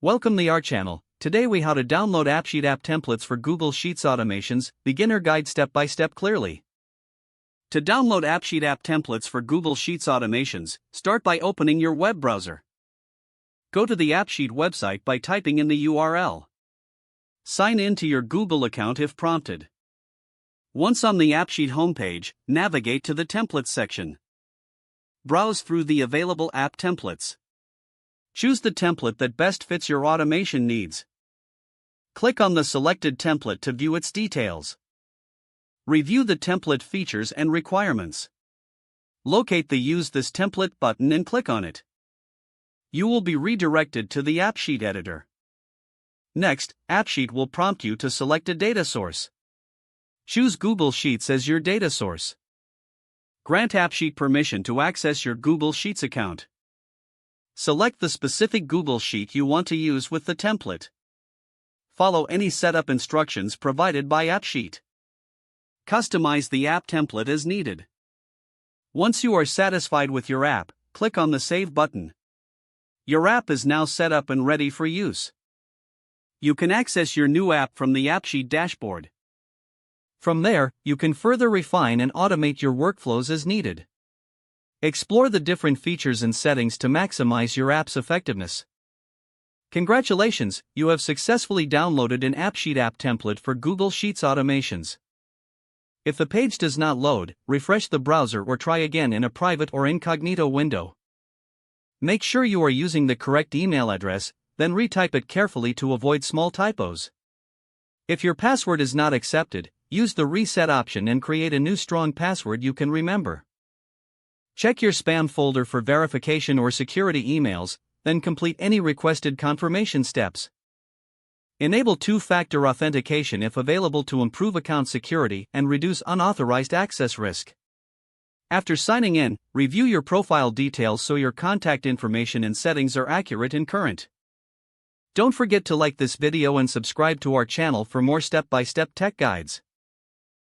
Welcome to our channel. Today we how to download AppSheet app templates for Google Sheets automations, beginner guide step by step clearly. To download AppSheet app templates for Google Sheets automations, start by opening your web browser. Go to the AppSheet website by typing in the URL. Sign in to your Google account if prompted. Once on the AppSheet homepage, navigate to the Templates section. Browse through the available app templates. Choose the template that best fits your automation needs. Click on the selected template to view its details. Review the template features and requirements. Locate the Use this template button and click on it. You will be redirected to the AppSheet editor. Next, AppSheet will prompt you to select a data source. Choose Google Sheets as your data source. Grant AppSheet permission to access your Google Sheets account. Select the specific Google Sheet you want to use with the template. Follow any setup instructions provided by AppSheet. Customize the app template as needed. Once you are satisfied with your app, click on the Save button. Your app is now set up and ready for use. You can access your new app from the AppSheet dashboard. From there, you can further refine and automate your workflows as needed. Explore the different features and settings to maximize your app's effectiveness. Congratulations, you have successfully downloaded an AppSheet app template for Google Sheets automations. If the page does not load, refresh the browser or try again in a private or incognito window. Make sure you are using the correct email address, then retype it carefully to avoid small typos. If your password is not accepted, use the reset option and create a new strong password you can remember. Check your spam folder for verification or security emails, then complete any requested confirmation steps. Enable two-factor authentication if available to improve account security and reduce unauthorized access risk. After signing in, review your profile details so your contact information and settings are accurate and current. Don't forget to like this video and subscribe to our channel for more step-by-step tech guides.